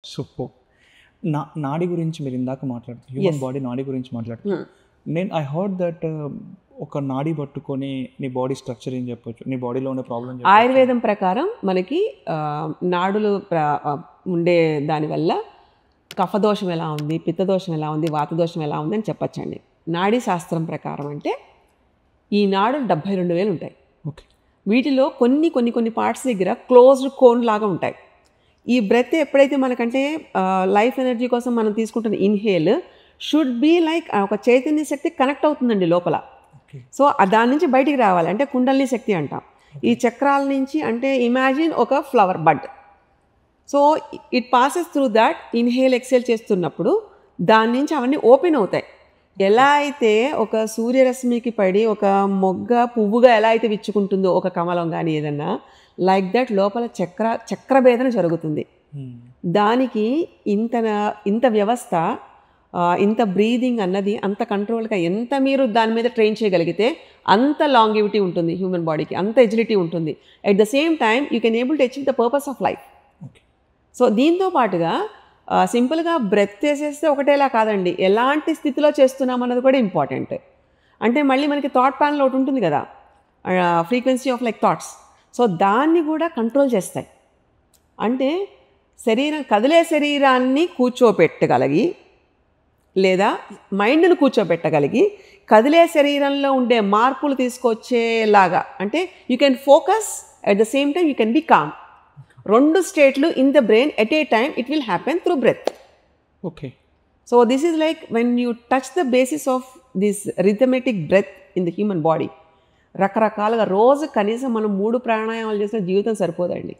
Super. నాడి గురించి మీరు ఇందాక మాట్లాడుతున్నారు. హ్యూమన్ బాడీ నాడి గురించి మాట్లాడుతున్నారు. ఐ హర్డ్ దట్ ఒక నాడి పట్టుకొని నీ బాడీ స్ట్రక్చర్ ఏం చెప్పొచ్చు, నీ బాడీలో ఉండే ప్రాబ్లం. ఆయుర్వేదం ప్రకారం మనకి నాడులు ఉండే దానివల్ల కఫదోషం ఎలా ఉంది, పిత్తదోషం ఎలా ఉంది, వాతదోషం ఎలా ఉంది అని చెప్పచ్చండి. నాడీ శాస్త్రం ప్రకారం అంటే ఈ నాడులు 72,000 ఉంటాయి. ఓకే. వీటిలో కొన్ని పార్ట్స్ దగ్గర క్లోజ్డ్ కోన్ లాగా ఉంటాయి. ఈ బ్రెత్ ఎప్పుడైతే మనకంటే లైఫ్ ఎనర్జీ కోసం మనం తీసుకుంటున్న ఇన్హేల్ షుడ్ బీ లైక్ ఒక చైతన్య శక్తి కనెక్ట్ అవుతుందండి లోపల. సో దాని నుంచి బయటికి రావాలి అంటే కుండలిని శక్తి అంటాం. ఈ చక్రాల నుంచి అంటే ఇమాజిన్ ఒక flower bud. So it passes through that inhale exhale చేస్తున్నప్పుడు దాని నుంచి అవన్నీ ఓపెన్ అవుతాయి. ఎలా అయితే ఒక సూర్యరశ్మికి పడి ఒక మొగ్గ పువ్వుగా ఎలా అయితే విచ్చుకుంటుందో ఒక కమలం కానీ ఏదన్నా, లైక్ దట్ లోపల చక్రభేదన జరుగుతుంది. దానికి ఇంత వ్యవస్థ, ఇంత బ్రీదింగ్ అన్నది అంత కంట్రోల్గా ఎంత మీరు దాని మీద ట్రైన్ చేయగలిగితే అంత లాంగివిటీ ఉంటుంది హ్యూమన్ బాడీకి, అంత ఎజిలిటీ ఉంటుంది. At the same time you can able to achieve the purpose of life. So దీంతో పాటుగా సింపుల్గా బ్రెత్ వేసేస్తే ఒకటేలా కాదండి, ఎలాంటి స్థితిలో చేస్తున్నాం అన్నది కూడా ఇంపార్టెంట్. అంటే మళ్ళీ మనకి థాట్ ప్యానల్ ఒకటి ఉంటుంది కదా, frequency of like thoughts. So దాన్ని కూడా కంట్రోల్ చేస్తాయి. అంటే కదిలే శరీరాన్ని కూర్చోపెట్టగలిగి లేదా మైండ్ను కూర్చోబెట్టగలిగి కదిలే శరీరంలో ఉండే మార్పులు తీసుకొచ్చేలాగా, అంటే you can focus at the same time you can be calm. 2 స్టేట్లు in the brain at a time it will happen through breath. Okay. So this is like when you touch the basis of this rhythmic breath in the human body. రకరకాలుగా రోజు కనీసం మనం 3 ప్రాణాయామాలు చేసిన జీవితం సరిపోదండి.